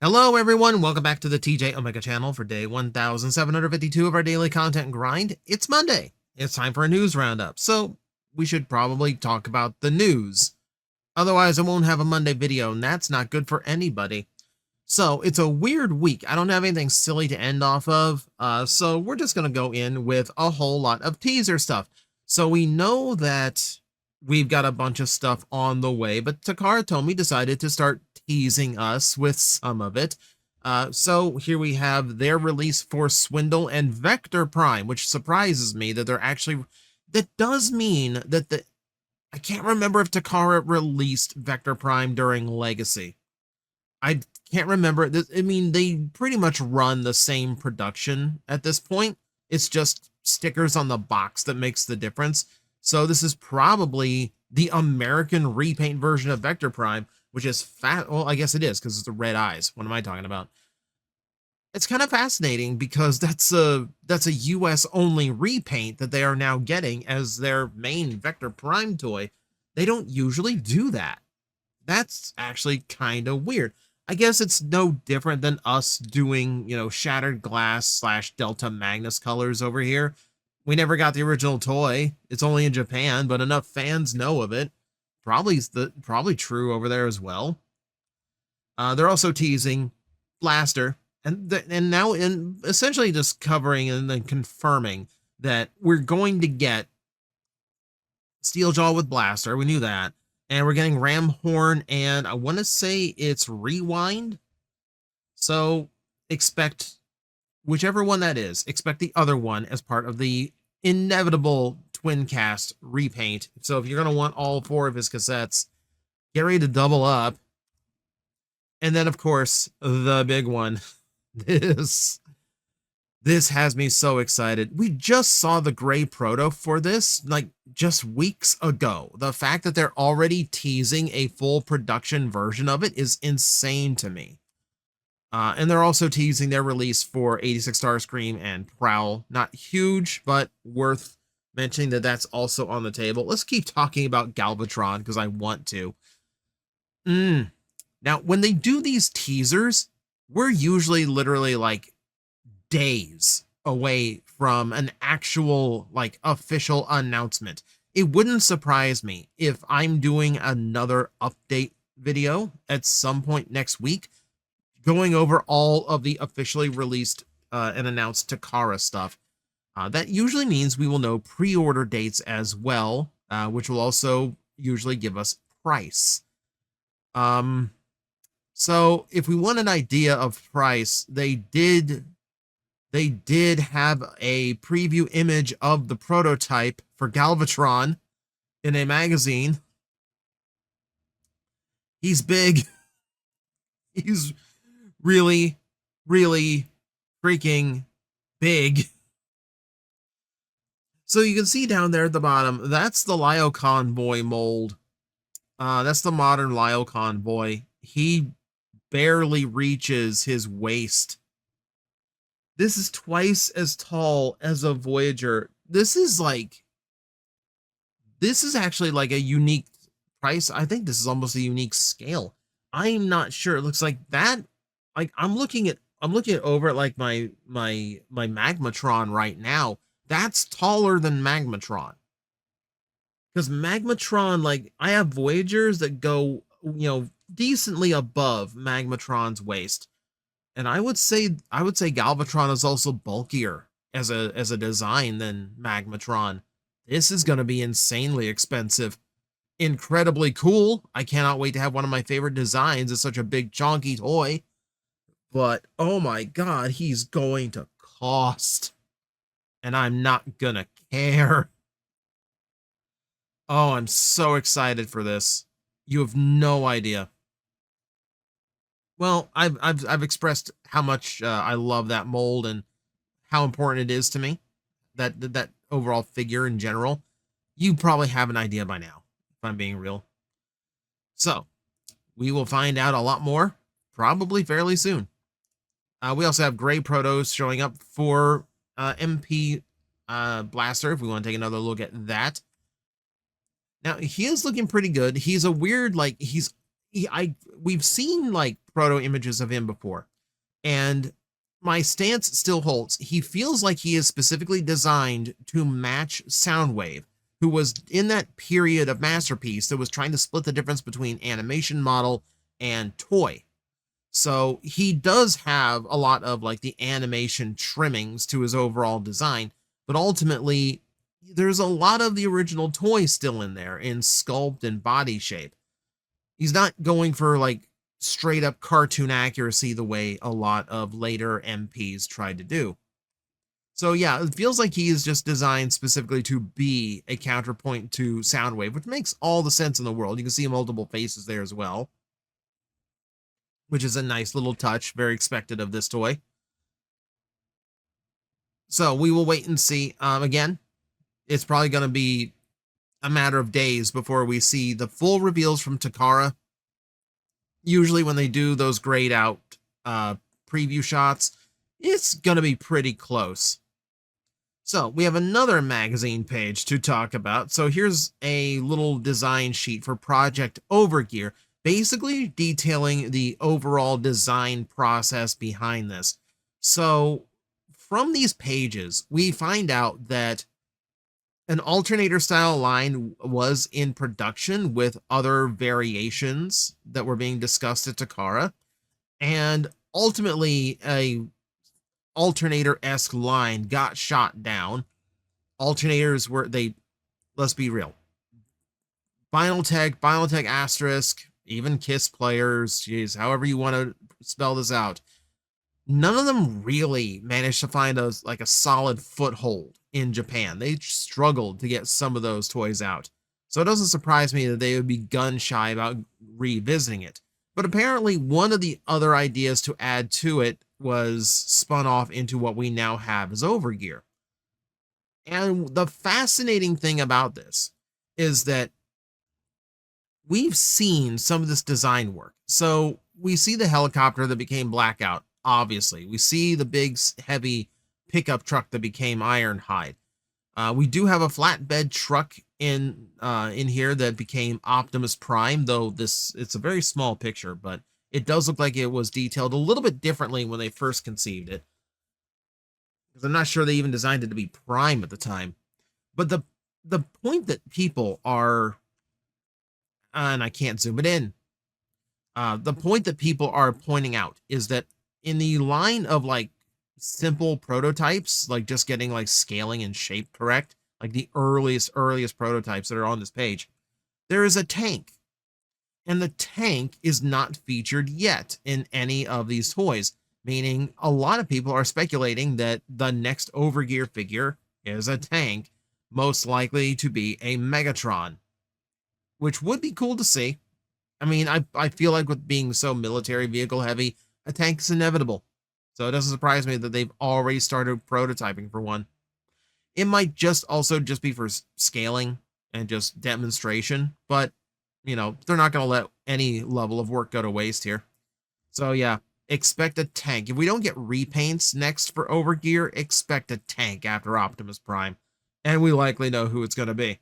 Hello everyone, welcome back to the TJOmega channel for day 1752 of our daily content grind. It's Monday. It's time for a news roundup, so we should probably talk about the news. Otherwise, I won't have a Monday video, and that's not good for anybody. So, it's a weird week. I don't have anything silly to end off of, so we're just going to go in with a whole lot of teaser stuff. So, we know that we've got a bunch of stuff on the way, but Takara Tomy decided to start teasing us with some of it. So here we have their release for Swindle and Vector Prime, which surprises me that they're actually, that does mean that I can't remember if Takara released Vector Prime during Legacy. I can't remember. I mean, they pretty much run the same production at this point. It's just stickers on the box that makes the difference. So this is probably the American repaint version of Vector Prime, which is fat. Well, I guess it is because it's the red eyes. What am I talking about? It's kind of fascinating because that's a US only repaint that they are now getting as their main Vector Prime toy. They don't usually do that. That's actually kind of weird. I guess it's no different than us doing, Shattered Glass / Delta Magnus colors over here. We never got the original toy. It's only in Japan, but enough fans know of it. Probably true over there as well. They're also teasing Blaster, and now essentially just covering and then confirming that we're going to get Steeljaw with Blaster. We knew that, and we're getting Ramhorn, and I want to say it's Rewind. So expect whichever one that is. Expect the other one as part of the inevitable twin cast repaint. So if you're going to want all 4 of his cassettes, get ready to double up. And then, of course, the big one. This has me so excited. We just saw the gray proto for this, like, just weeks ago. The fact that they're already teasing a full production version of it is insane to me. And they're also teasing their release for 86 Starscream and Prowl. Not huge, but worth mentioning that that's also on the table. Let's keep talking about Galvatron because I want to. Now, when they do these teasers, we're usually literally like days away from an actual like official announcement. It wouldn't surprise me if I'm doing another update video at some point next week going over all of the officially released and announced Takara stuff. That usually means we will know pre-order dates as well, which will also usually give us price. So if we want an idea of price, they did have a preview image of the prototype for Galvatron in a magazine. He's big. He's really, really freaking big. So you can see down there at the bottom, that's the Lio Convoy mold. That's the modern Lio Convoy. He barely reaches his waist. This is twice as tall as a Voyager. This is actually like a unique price. I think this is almost a unique scale. I'm not sure. It looks like that. Like I'm looking at over at like my Magmatron right now. That's taller than Magmatron. Because Magmatron, like I have Voyagers that go, decently above Magmatron's waist. And I would say Galvatron is also bulkier as a design than Magmatron. This is going to be insanely expensive. Incredibly cool. I cannot wait to have one of my favorite designs as such a big chonky toy. But oh my god, he's going to cost. And I'm not gonna care. Oh, I'm so excited for this. You have no idea. Well, I've expressed how much I love that mold and how important it is to me. That overall figure in general. You probably have an idea by now, if I'm being real. So, we will find out a lot more, probably fairly soon. We also have gray protos showing up for MP Blaster, if we want to take another look at that. Now, he is looking pretty good. He's a weird, like, he's we've seen like proto images of him before, and my stance still holds. He feels like he is specifically designed to match Soundwave, who was in that period of Masterpiece that was trying to split the difference between animation model and toy. So he does have a lot of like the animation trimmings to his overall design, but ultimately there's a lot of the original toy still in there in sculpt and body shape. He's not going for like straight up cartoon accuracy the way a lot of later MPs tried to do. So yeah, it feels like he is just designed specifically to be a counterpoint to Soundwave, which makes all the sense in the world. You can see multiple faces there as well, which is a nice little touch, very expected of this toy. So we will wait and see. Again, it's probably going to be a matter of days before we see the full reveals from Takara. Usually when they do those grayed out preview shots, it's going to be pretty close. So we have another magazine page to talk about. So here's a little design sheet for Project Overgear, basically detailing the overall design process behind this. So from these pages, we find out that an alternator style line was in production with other variations that were being discussed at Takara, and ultimately a alternator-esque line got shot down. Alternators were, let's be real, Binaltech Asterisk, even KISS players, geez, however you want to spell this out, none of them really managed to find a solid foothold in Japan. They struggled to get some of those toys out. So it doesn't surprise me that they would be gun shy about revisiting it. But apparently one of the other ideas to add to it was spun off into what we now have as Overgear. And the fascinating thing about this is that we've seen some of this design work. So we see the helicopter that became Blackout, obviously. We see the big, heavy pickup truck that became Ironhide. We do have a flatbed truck in here that became Optimus Prime, though it's a very small picture, but it does look like it was detailed a little bit differently when they first conceived it, because I'm not sure they even designed it to be Prime at the time. But the point that people are, and I can't zoom it in, the point that people are pointing out is that in the line of like simple prototypes, like just getting like scaling and shape correct, like the earliest prototypes that are on this page, there is a tank. And the tank is not featured yet in any of these toys, meaning a lot of people are speculating that the next Overgear figure is a tank, most likely to be a Megatron, which would be cool to see. I mean, I feel like with being so military vehicle heavy, a tank is inevitable. So it doesn't surprise me that they've already started prototyping for one. It might just be for scaling and just demonstration, but you know, they're not going to let any level of work go to waste here. So yeah, expect a tank. If we don't get repaints next for Overgear, expect a tank after Optimus Prime. And we likely know who it's going to be.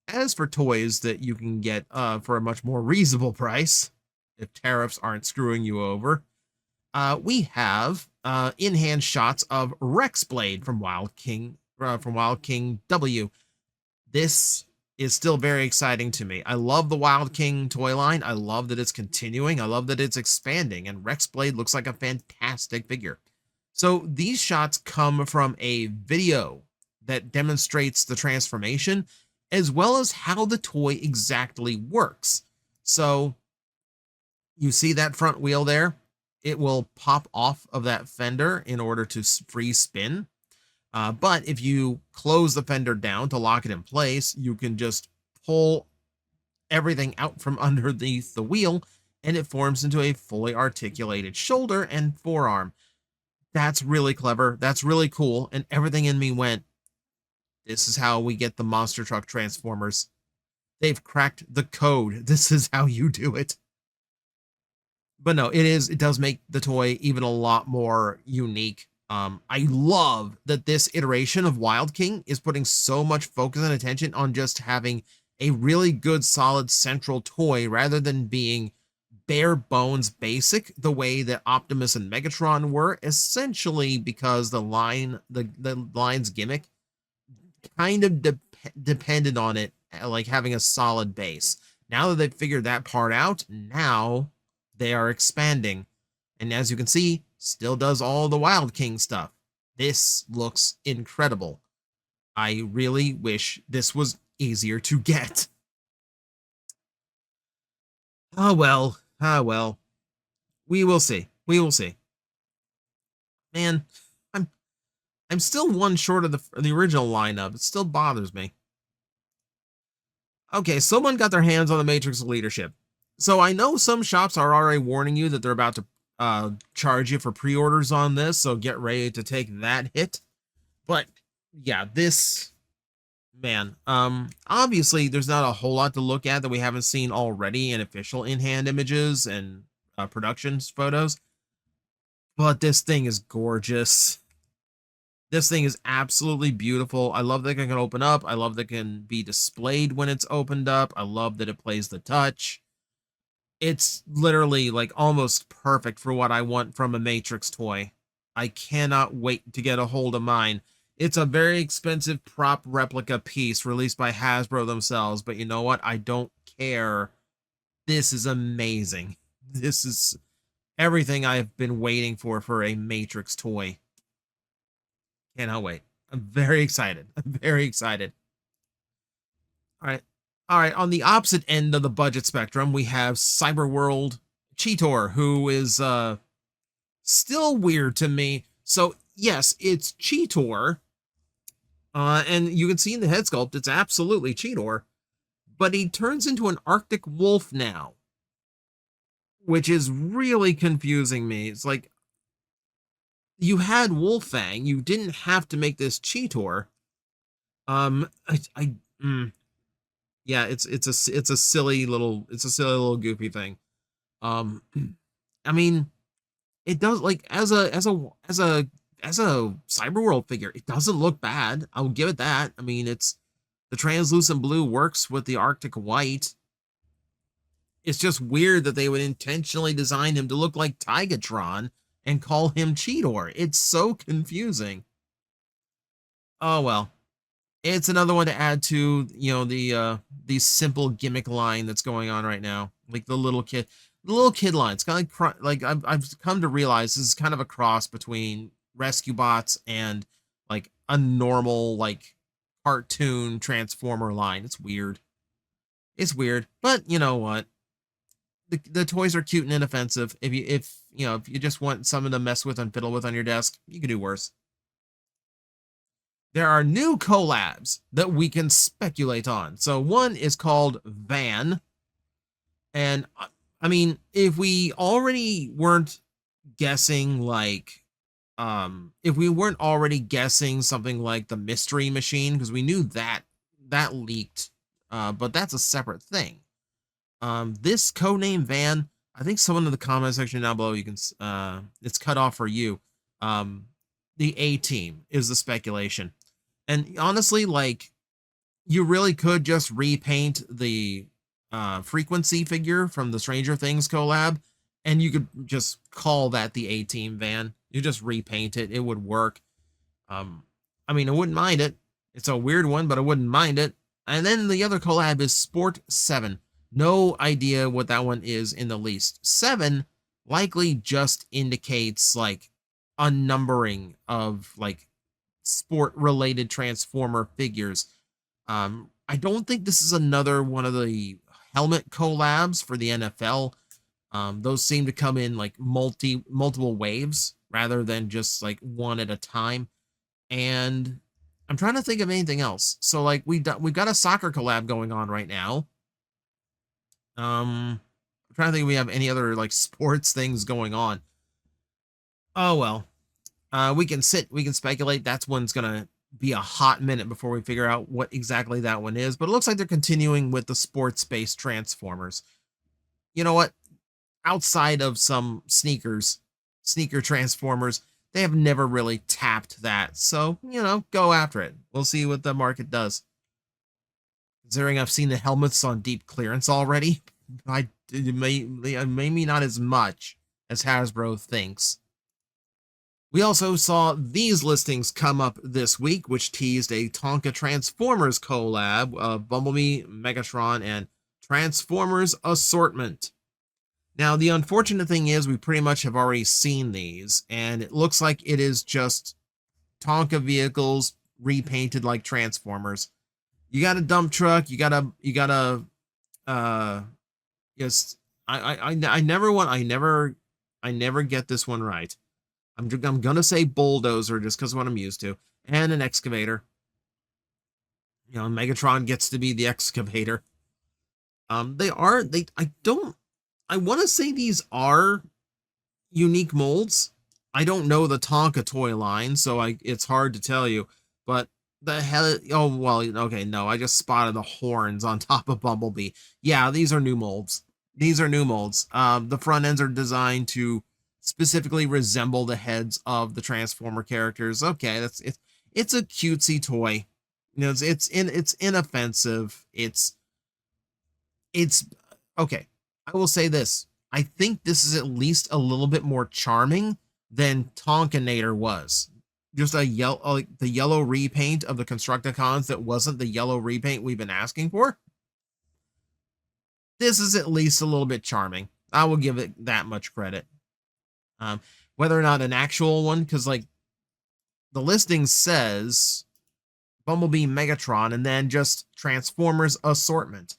As for toys that you can get for a much more reasonable price, if tariffs aren't screwing you over, we have in-hand shots of Rex Blade from Wild King W. This is still very exciting to me. I love the Wild King toy line. I love that it's continuing. I love that it's expanding, and Rex Blade looks like a fantastic figure. So these shots come from a video that demonstrates the transformation, as well as how the toy exactly works. So you see that front wheel there? It will pop off of that fender in order to free spin. But if you close the fender down to lock it in place, you can just pull everything out from underneath the wheel, and it forms into a fully articulated shoulder and forearm. That's really clever. That's really cool. And everything in me went, this is how we get the monster truck Transformers. They've cracked the code. This is how you do it. But no, it does make the toy even a lot more unique. I love that this iteration of Wild King is putting so much focus and attention on just having a really good solid central toy rather than being bare bones basic the way that Optimus and Megatron were, essentially because the line's gimmick kind of depended on it like having a solid base. Now that they've figured that part out, now they are expanding. And as you can see, still does all the Wild King stuff. This looks incredible. I really wish this was easier to get. Oh well, well. We will see. We will see. Man, I'm I'm still one short of the original lineup. It still bothers me. Okay, someone got their hands on the Matrix Leadership. So I know some shops are already warning you that they're about to charge you for pre-orders on this, so get ready to take that hit. But yeah, this, man, obviously there's not a whole lot to look at that we haven't seen already in official in-hand images and production photos. But this thing is gorgeous. This thing is absolutely beautiful. I love that it can open up. I love that it can be displayed when it's opened up. I love that it plays the touch. It's literally like almost perfect for what I want from a Matrix toy. I cannot wait to get a hold of mine. It's a very expensive prop replica piece released by Hasbro themselves, but you know what? I don't care. This is amazing. This is everything I've been waiting for a Matrix toy. Cannot wait. I'm very excited. I'm very excited. All right. All right. On the opposite end of the budget spectrum, we have Cyberworld Cheetor, who is still weird to me. So, yes, it's Cheetor. And you can see in the head sculpt, it's absolutely Cheetor. But he turns into an Arctic wolf now, which is really confusing me. It's like, you had Wolfang. You didn't have to make this Cheetor. Yeah, it's a silly little goofy thing. I mean, it does, like, as a Cyberworld figure, it doesn't look bad. I'll give it that. I mean, it's the translucent blue works with the Arctic white. It's just weird that they would intentionally design him to look like Tigatron and call him Cheetor. It's so confusing. Oh well. It's another one to add to, you know, the simple gimmick line that's going on right now. Like the little kid line. It's kind of like I've come to realize this is kind of a cross between Rescue Bots and like a normal like cartoon Transformer line. It's weird. It's weird, but you know what? The toys are cute and inoffensive. If you just want something to mess with and fiddle with on your desk, you can do worse. There are new collabs that we can speculate on. So one is called Van. And I mean, if we already weren't guessing like if we weren't already guessing something like the Mystery Machine, because we knew that leaked, but that's a separate thing. This codename Van, I think someone in the comment section down below, you can it's cut off for you. The A-Team is the speculation. And honestly, like, you really could just repaint the frequency figure from the Stranger Things collab, and you could just call that the A-Team Van. You just repaint it. It would work. I mean, I wouldn't mind it. It's a weird one, but I wouldn't mind it. And then the other collab is Sport 7. No idea what that one is in the least. 7 likely just indicates, like, a numbering of, like, sport-related Transformer figures. I don't think this is another one of the helmet collabs for the NFL. Those seem to come in like multiple waves rather than just like one at a time. And I'm trying to think of anything else. So like we've got a soccer collab going on right now. I'm trying to think if we have any other like sports things going on. Oh well. We can speculate. That's one's gonna be a hot minute before we figure out what exactly that one is. But it looks like they're continuing with the sports-based Transformers. You know what? Outside of some sneaker Transformers, they have never really tapped that. So, you know, go after it. We'll see what the market does. Considering I've seen the helmets on deep clearance already, maybe not as much as Hasbro thinks. We also saw these listings come up this week, which teased a Tonka Transformers collab of Bumblebee, Megatron, and Transformers assortment. Now, the unfortunate thing is we pretty much have already seen these, and it looks like it is just Tonka vehicles repainted like Transformers. You got a dump truck, you got a yes, I never get this one right. I'm gonna say bulldozer just because what I'm used to, and an excavator. You know, Megatron gets to be the excavator. I want to say these are unique molds. I don't know the Tonka toy line, so it's hard to tell you. But the hell, oh well, okay, no, I just spotted the horns on top of Bumblebee. Yeah, these are new molds. These are new molds. The front ends are designed to specifically resemble the heads of the Transformer characters. Okay, it's a cutesy toy. You know, it's inoffensive. It's okay. I will say this. I think this is at least a little bit more charming than Tonkanator was. Just a yellow, like the yellow repaint of the Constructicons that wasn't the yellow repaint we've been asking for. This is at least a little bit charming. I will give it that much credit. Whether or not an actual one, because like the listing says Bumblebee, Megatron, and then just Transformers assortment.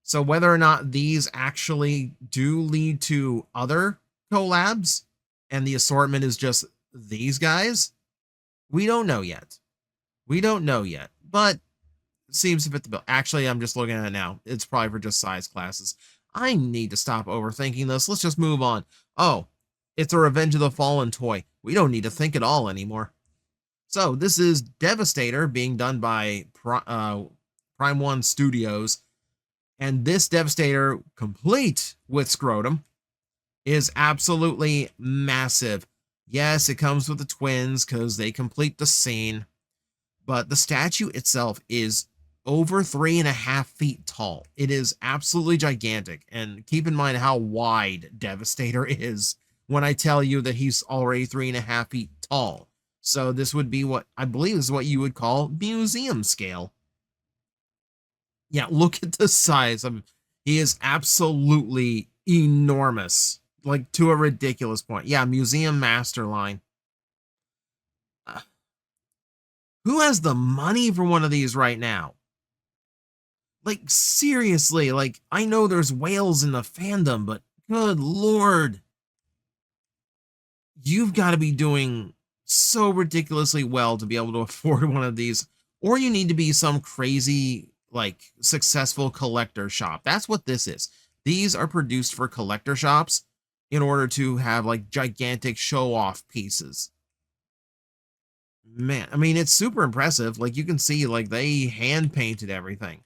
So whether or not these actually do lead to other collabs and the assortment is just these guys, we don't know yet. We don't know yet, but it seems to fit the bill. Actually, I'm just looking at it now. It's probably for just size classes. I need to stop overthinking this. Let's just move on. Oh, it's a Revenge of the Fallen toy. We don't need to think at all anymore. So this is Devastator being done by Prime One Studios. And this Devastator, complete with scrotum, is absolutely massive. Yes, it comes with the twins because they complete the scene. But the statue itself is over 3.5 feet tall. It is absolutely gigantic. And keep in mind how wide Devastator is when I tell you that he's already 3.5 feet tall. So this would be what I believe is what you would call museum scale. Yeah, look at the size of him. He is absolutely enormous, like to a ridiculous point. Yeah, museum master line. Who has the money for one of these right now? Like, seriously, like, I know there's whales in the fandom, but good lord. You've got to be doing so ridiculously well to be able to afford one of these. Or you need to be some crazy, like, successful collector shop. That's what this is. These are produced for collector shops in order to have, like, gigantic show-off pieces. Man, I mean, it's super impressive. Like, you can see, like, they hand-painted everything.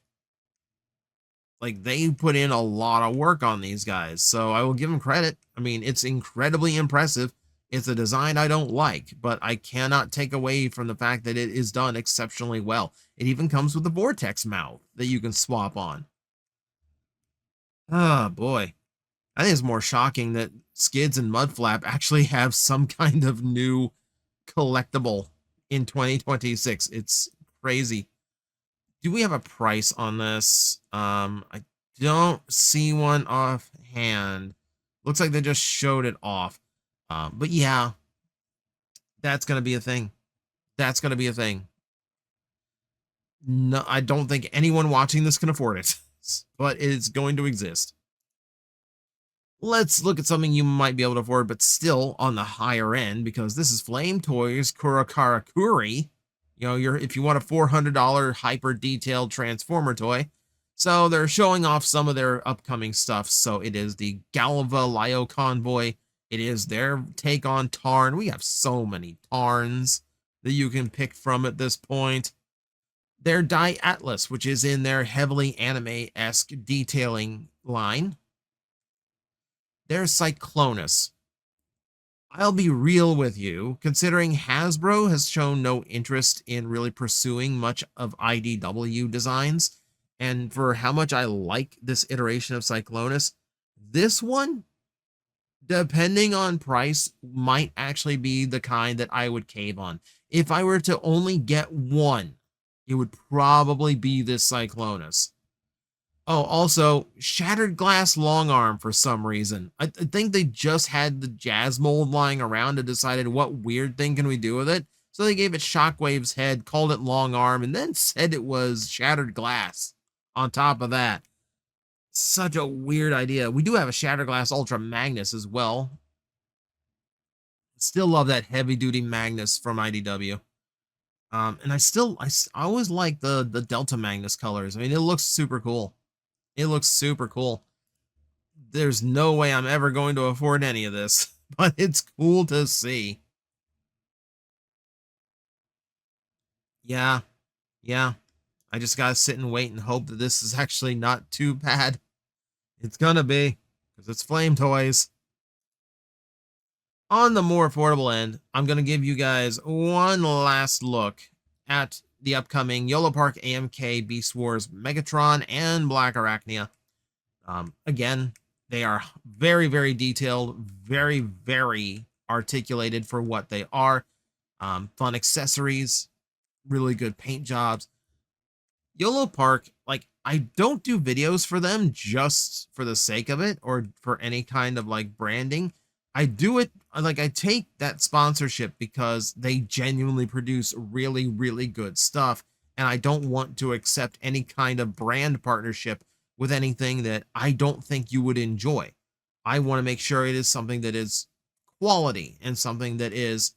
Like, they put in a lot of work on these guys, so I will give them credit. I mean, it's incredibly impressive. It's a design I don't like, but I cannot take away from the fact that it is done exceptionally well. It even comes with a vortex mouth that you can swap on. Oh, boy. I think it's more shocking that Skids and Mudflap actually have some kind of new collectible in 2026. It's crazy. Do we have a price on this? I don't see one offhand. Looks like they just showed it off. But yeah, that's going to be a thing. That's going to be a thing. No, I don't think anyone watching this can afford it, but it's going to exist. Let's look at something you might be able to afford, but still on the higher end, because this is Flame Toys Kurakarakuri. You know, if you want a $400 hyper detailed Transformer toy. So they're showing off some of their upcoming stuff. So it is the Galva Lyo Convoy. It is their take on Tarn. We have so many Tarns that you can pick from at this point. Their Die Atlas, which is in their heavily anime-esque detailing line. There's Cyclonus. I'll be real with you, considering Hasbro has shown no interest in really pursuing much of IDW designs, And for how much I like this iteration of Cyclonus, this one, depending on price, might actually be the kind that I would cave on. If I were to only get one, it would probably be this Cyclonus. Oh, also, Shattered Glass Long Arm for some reason. I think they just had the Jazz mold lying around and decided what weird thing can we do with it. So they gave it Shockwave's head, called it Long Arm, and then said it was Shattered Glass on top of that. Such a weird idea. We do have a Shattered Glass Ultra Magnus as well. Still love that heavy duty Magnus from IDW. And I always like the Delta Magnus colors. I mean, it looks super cool. It looks super cool. There's no way I'm ever going to afford any of this, but it's cool to see. Yeah. I just gotta sit and wait and hope that this is actually not too bad. It's gonna be, because it's Flame Toys. On the more affordable end, I'm gonna give you guys one last look at the upcoming Yolo Park AMK Beast Wars Megatron and Black Arachnia. Again, they are very, very detailed, very, very articulated for what they are. Fun accessories, really good paint jobs. Yolo Park, like, I don't do videos for them just for the sake of it or for any kind of like branding. I do it, like, I take that sponsorship because they genuinely produce really, really good stuff. And I don't want to accept any kind of brand partnership with anything that I don't think you would enjoy. I want to make sure it is something that is quality and something that is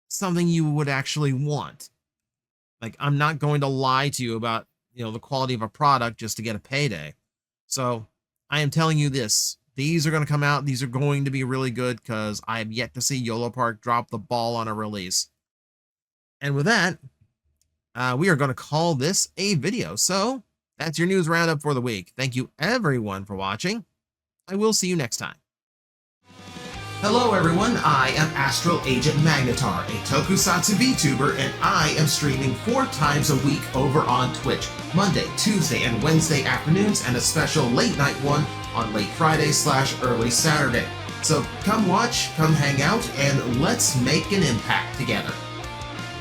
something you would actually want. Like, I'm not going to lie to you about, the quality of a product just to get a payday. So I am telling you this. These are going to come out. These are going to be really good because I have yet to see Yolo Park drop the ball on a release. And with that, we are going to call this a video. So that's your news roundup for the week. Thank you everyone for watching. I will see you next time. Hello everyone, I am Astral Agent Magnetar, a Tokusatsu VTuber, and I am streaming 4 times a week over on Twitch, Monday, Tuesday, and Wednesday afternoons, and a special late night one on late Friday/early Saturday. So come watch, come hang out, and let's make an impact together.